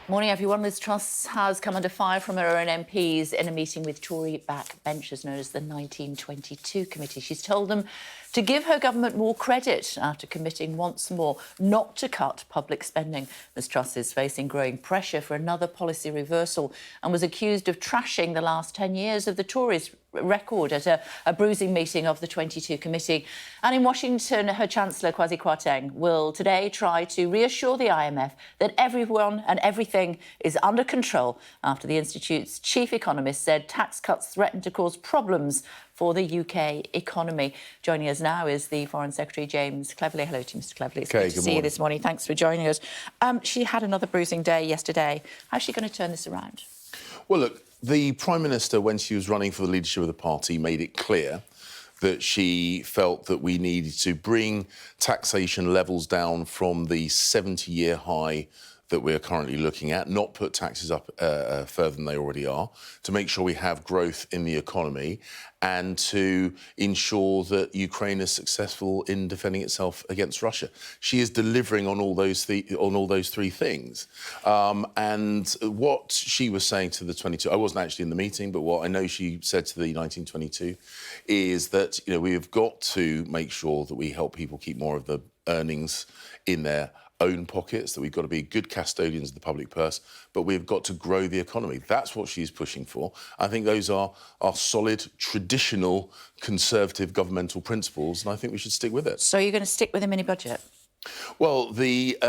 Morning, everyone. Liz Truss has come under fire from her own MPs in a meeting with Tory backbenchers known as the 1922 Committee. She's told them to give her government more credit after committing once more not to cut public spending. Liz Truss is facing growing pressure for another policy reversal and was accused of trashing the last 10 years of the Tories' record at a bruising meeting of the 22 Committee. And in Washington, her Chancellor, Kwasi Kwarteng, will today try to reassure the IMF that everyone and everything is under control after the Institute's chief economist said tax cuts threaten to cause problems for the UK economy. Joining us now is the Foreign Secretary, James Cleverly. Hello to you, Mr Cleverly. It's good to see you this morning. Thanks for joining us. She had another bruising day yesterday. How's she going to turn this around? Well, look, the Prime Minister, when she was running for the leadership of the party, made it clear that she felt that we needed to bring taxation levels down from the 70-year high that we're currently looking at, not put taxes up further than they already are, to make sure we have growth in the economy and to ensure that Ukraine is successful in defending itself against Russia. She is delivering on all those three things. And what she was saying to the 22, I wasn't actually in the meeting, but what I know she said to the 1922 is that, we have got to make sure that we help people keep more of the earnings in their own pockets, that we've got to be good custodians of the public purse, but we've got to grow the economy. That's what she's pushing for. I think those are solid, traditional, conservative governmental principles, and I think we should stick with it. So you're going to stick with the mini-budget? Well, the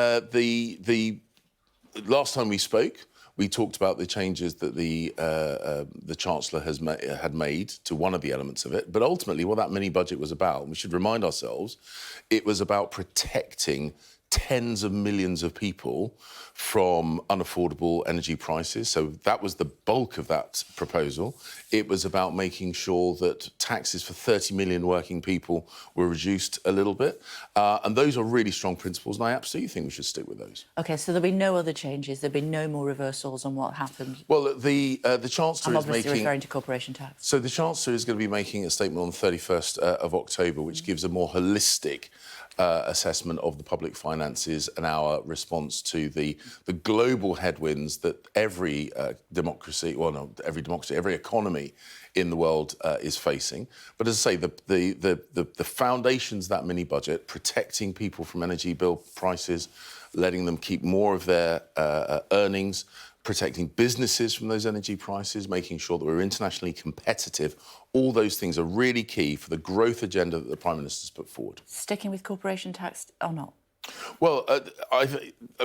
last time we spoke, we talked about the changes that the Chancellor had made to one of the elements of it. But ultimately, what that mini-budget was about, and we should remind ourselves, it was about protecting tens of millions of people from unaffordable energy prices. So that was the bulk of that proposal. It was about making sure that taxes for 30 million working people were reduced a little bit. And those are really strong principles, and I absolutely think we should stick with those. OK, so there'll be no other changes? There'll be no more reversals on what happened? Well, the Chancellor I'm is obviously referring to corporation tax. So the Chancellor is going to be making a statement on the 31st of October, which gives a more holistic assessment of the public finances and our response to the global headwinds that every economy in the world is facing. But as I say, the foundations of that mini-budget, protecting people from energy bill prices, letting them keep more of their earnings, protecting businesses from those energy prices, making sure that we're internationally competitive. All those things are really key for the growth agenda that the Prime Minister's put forward. Sticking with corporation tax or not? Well, I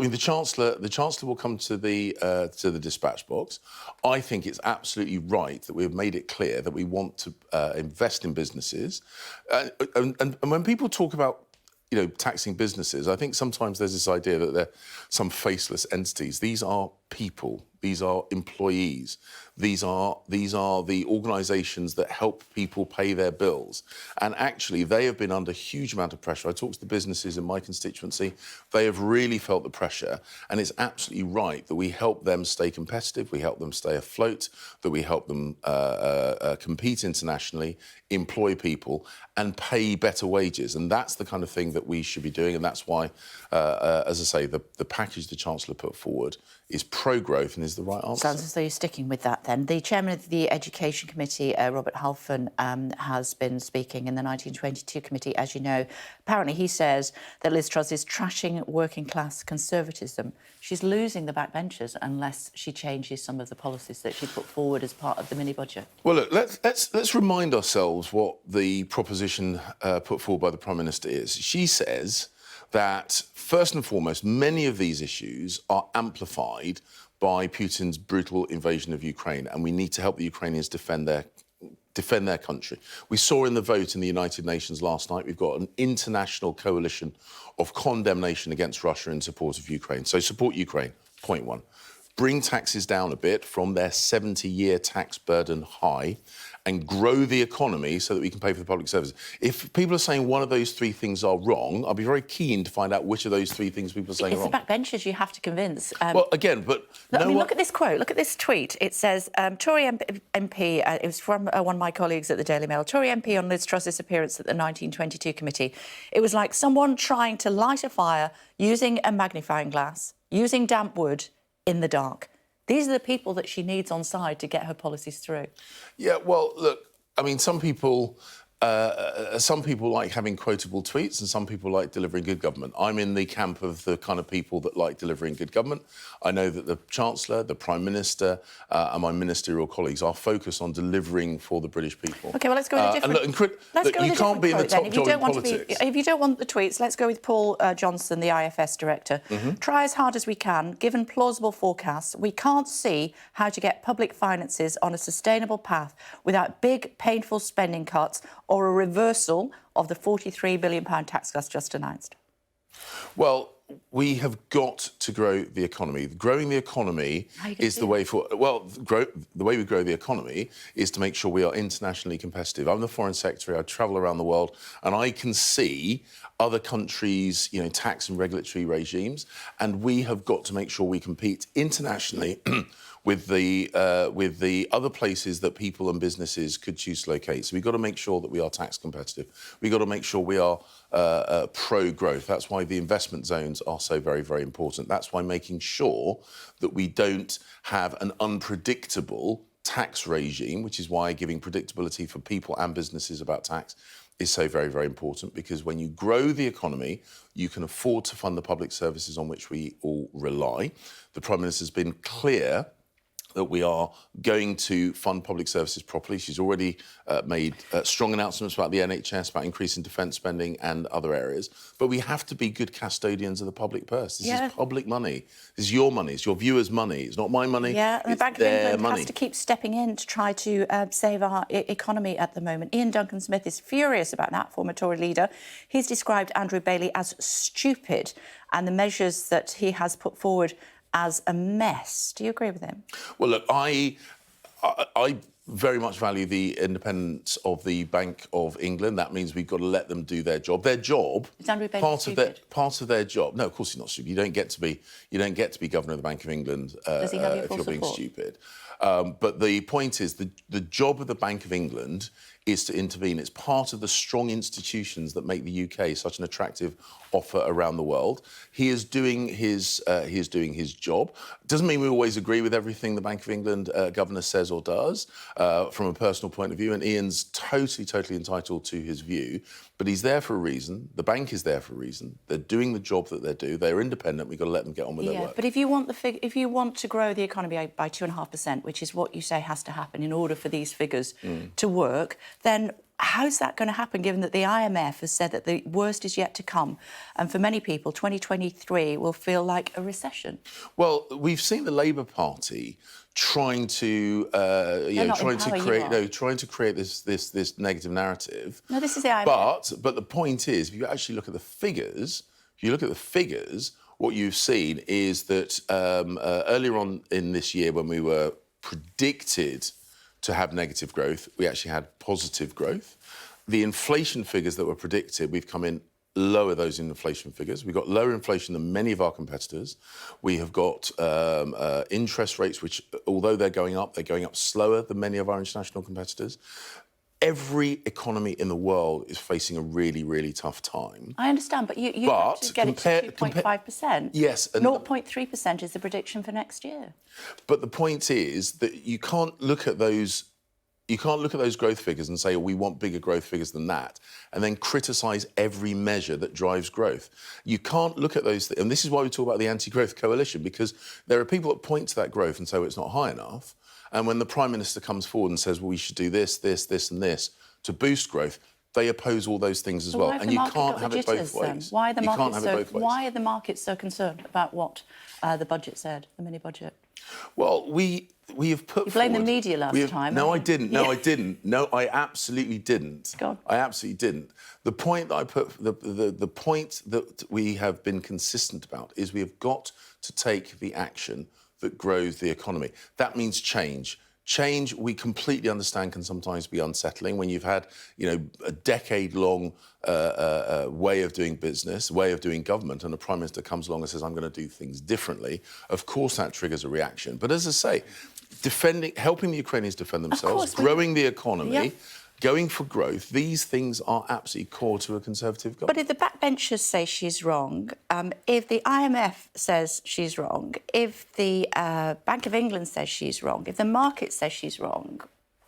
mean, the Chancellor will come to the dispatch box. I think it's absolutely right that we've made it clear that we want to invest in businesses. And when people talk about taxing businesses, I think sometimes there's this idea that they're some faceless entities. These are people. These are employees. These are the organisations that help people pay their bills. And actually, they have been under a huge amount of pressure. I talked to the businesses in my constituency. They have really felt the pressure. And it's absolutely right that we help them stay competitive, we help them stay afloat, that we help them compete internationally, employ people, and pay better wages. And that's the kind of thing that we should be doing. And that's why, as I say, the package the Chancellor put forward is pro-growth and is the right answer. Sounds as though you're sticking with that then. The chairman of the Education Committee, Robert Halfon, has been speaking in the 1922 Committee, as you know. Apparently he says that Liz Truss is trashing working-class conservatism. She's losing the backbenchers unless she changes some of the policies that she put forward as part of the mini-budget. Well, look, let's remind ourselves what the proposition put forward by the Prime Minister is. She says that, first and foremost, many of these issues are amplified by Putin's brutal invasion of Ukraine, and we need to help the Ukrainians defend their country. We saw in the vote in the United Nations last night, we've got an international coalition of condemnation against Russia in support of Ukraine. So support Ukraine, point one. Bring taxes down a bit from their 70-year tax burden high and grow the economy so that we can pay for the public services. If people are saying one of those three things are wrong, I'll be very keen to find out which of those three things people are saying are wrong. It's the backbenchers you have to convince. Well, again, but... look at this quote, look at this tweet. It says, Tory MP, it was from one of my colleagues at the Daily Mail, Tory MP on Liz Truss's appearance at the 1922 Committee. It was like someone trying to light a fire using a magnifying glass, using damp wood, in the dark. These are the people that she needs on side to get her policies through. Yeah, well, look, I mean, some people like having quotable tweets and some people like delivering good government. I'm in the camp of the kind of people that like delivering good government. I know that the Chancellor, the Prime Minister and my ministerial colleagues are focused on delivering for the British people. OK, well, let's go with a different... You can't be in the top job in politics. If you don't want the tweets, let's go with Paul Johnson, the IFS director. Try as hard as we can, given plausible forecasts, we can't see how to get public finances on a sustainable path without big, painful spending cuts or a reversal of the £43 billion tax cuts just announced? Well, we have got to grow the economy. Growing the economy is the way for... Well, the way we grow the economy is to make sure we are internationally competitive. I'm the Foreign Secretary. I travel around the world and I can see other countries', tax and regulatory regimes, and we have got to make sure we compete internationally with the other places that people and businesses could choose to locate. So we've got to make sure that we are tax competitive. We've got to make sure we are pro-growth. That's why the investment zones are so very, very important. That's why making sure that we don't have an unpredictable tax regime, which is why giving predictability for people and businesses about tax is so very, very important, because when you grow the economy, you can afford to fund the public services on which we all rely. The Prime Minister's been clear that we are going to fund public services properly. She's already made strong announcements about the NHS, about increasing defence spending and other areas. But we have to be good custodians of the public purse. This is public money. This is your money. It's your viewers' money. It's not my money. Yeah, and the Bank of England has to keep stepping in to try to save our economy at the moment. Ian Duncan-Smith is furious about that, former Tory leader. He's described Andrew Bailey as stupid and the measures that he has put forward as a mess. Do you agree with him? Well, look, I very much value the independence of the Bank of England. That means we've got to let them do their job. Their job, is Andrew Bailey stupid? Part of their job. No, of course he's not stupid. You don't get to be governor of the Bank of England Does he have your if full you're being support? stupid. But the point is, the job of the Bank of England is to intervene. It's part of the strong institutions that make the UK such an attractive offer around the world. He is doing his job. Doesn't mean we always agree with everything the Bank of England governor says or does from a personal point of view, and Ian's totally entitled to his view. But he's there for a reason. The bank is there for a reason. They're doing the job that they do. They're independent. We've got to let them get on with their work. But if you want to grow the economy by 2.5%, which is what you say has to happen in order for these figures to work, then how's that going to happen, given that the IMF has said that the worst is yet to come? And for many people, 2023 will feel like a recession. Well, we've seen the Labour Party trying to create this negative narrative. No, this is the IMF. But the point is, if you actually look at the figures, what you've seen is that earlier on in this year, when we were predicted to have negative growth, we actually had positive growth. The inflation figures that were predicted, we've come in lower those inflation figures. We've got lower inflation than many of our competitors. We have got interest rates, which, although they're going up slower than many of our international competitors. Every economy in the world is facing a really, really tough time. I understand, but you have to get it to 2.5%. Yes. 0.3% is the prediction for next year. But the point is that you can't look at those growth figures and say, oh, we want bigger growth figures than that, and then criticise every measure that drives growth. You can't look at those, and this is why we talk about the anti-growth coalition, because there are people that point to that growth and say, well, it's not high enough. And when the Prime Minister comes forward and says, well, we should do this, this, this and this to boost growth, they oppose all those things as well. And you can't have it both ways. Why are the markets so concerned about what the budget said, the mini-budget? Well, we have put You blamed the media last time. No, I didn't. No, I didn't. No, I absolutely didn't. Go on. I absolutely didn't. The point that I put, the point that we have been consistent about is we have got to take the action that grows the economy. That means change. Change, we completely understand, can sometimes be unsettling when you've had, a decade-long way of doing business, way of doing government, and a Prime Minister comes along and says, I'm going to do things differently. Of course, that triggers a reaction. But as I say, helping the Ukrainians defend themselves, growing the economy, going for growth, these things are absolutely core to a Conservative government. But if the backbenchers say she's wrong, if the IMF says she's wrong, if the Bank of England says she's wrong, if the market says she's wrong,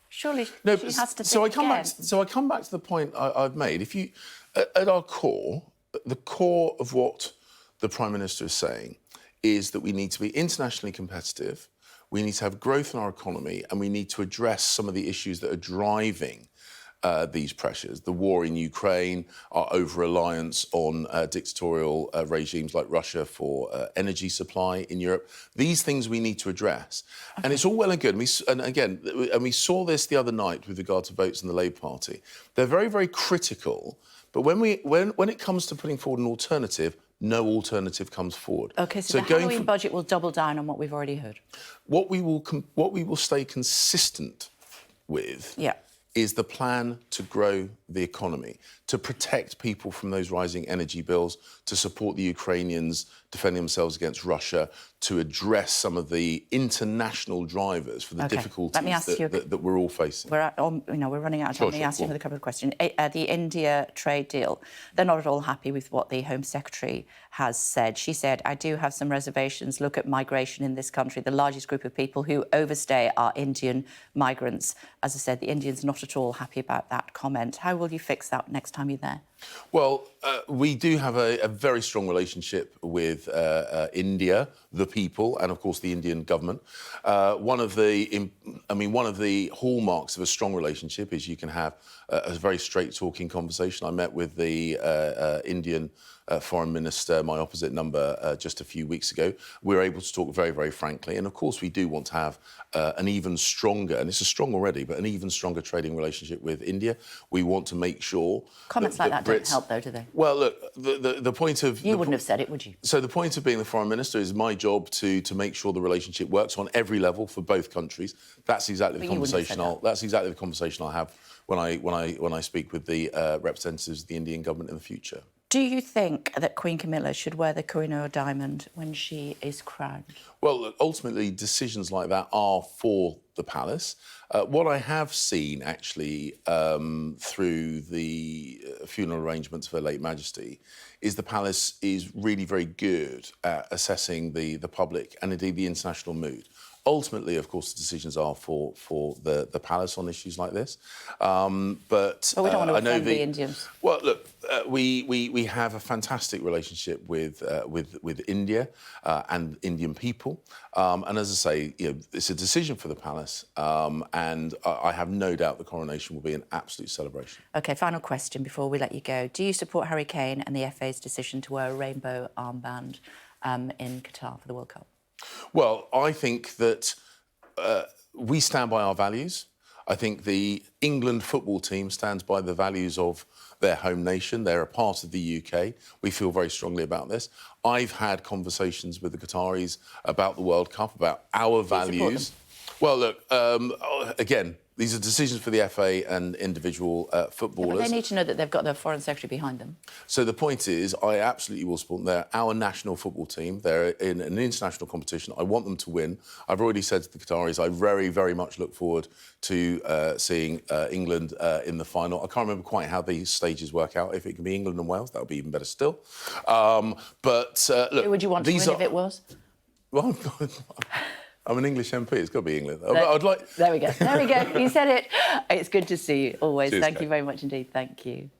surely No, she has to so I think come again. back. So I come back to the point I've made. If you, at our core, the core of what the Prime Minister is saying is that we need to be internationally competitive, we need to have growth in our economy, and we need to address some of the issues that are driving these pressures. The war in Ukraine, our over-reliance on dictatorial regimes like Russia for energy supply in Europe. These things we need to address. Okay. And it's all well and good. And we saw this the other night with regard to votes in the Labour Party. They're very, very critical. But when it comes to putting forward an alternative, no alternative comes forward. OK, so the Halloween budget will double down on what we've already heard. What we will stay consistent with is the plan to grow the economy, to protect people from those rising energy bills, to support the Ukrainians defending themselves against Russia, to address some of the international drivers for the difficulties that we're all facing. We're running out of time. Let me ask you another couple of questions. The India trade deal, they're not at all happy with what the Home Secretary has said. She said, I do have some reservations. Look at migration in this country. The largest group of people who overstay are Indian migrants. As I said, the Indians not at all happy about that comment. How will you fix that next time you're there? Well, we do have a very strong relationship with India, the people, and of course the Indian government. One of the hallmarks of a strong relationship is you can have a very straight-talking conversation. I met with the Indian Foreign Minister, my opposite number, just a few weeks ago. We were able to talk very, very frankly. And of course, we do want to have an even stronger, and this is strong already, but an even stronger trading relationship with India. We want to make sure... Comments like that don't help, though, do they? Well, look, the point of... You wouldn't have said it, would you? So the point of being the Foreign Minister is my job to make sure the relationship works on every level for both countries. That's exactly the conversation I'll have when I speak with the representatives of the Indian government in the future. Do you think that Queen Camilla should wear the Kohinoor diamond when she is crowned? Well, look, ultimately, decisions like that are for the palace. What I have seen, actually, through the funeral arrangements for Her late Majesty, is the palace is really very good at assessing the public and indeed the international mood. Ultimately, of course, the decisions are for the palace on issues like this. But we don't want to offend the Indians. Well, look, we have a fantastic relationship with India and Indian people. And as I say, it's a decision for the palace. And I have no doubt the coronation will be an absolute celebration. OK, final question before we let you go. Do you support Harry Kane and the FA's decision to wear a rainbow armband in Qatar for the World Cup? Well, I think that we stand by our values. I think the England football team stands by the values of their home nation. They're a part of the UK. We feel very strongly about this. I've had conversations with the Qataris about the World Cup, about our values. Well, look, again, these are decisions for the FA and individual footballers. But they need to know that they've got their Foreign Secretary behind them. So the point is, I absolutely will support them. They're our national football team. They're in an international competition. I want them to win. I've already said to the Qataris, I very, very much look forward to seeing England in the final. I can't remember quite how these stages work out. If it can be England and Wales, that would be even better still. Look, who would you want to win if it was? Well, I'm an English MP. It's got to be England. There we go. There we go. You said it. It's good to see you always. Cheers, Thank Kay. you very much indeed. Thank you.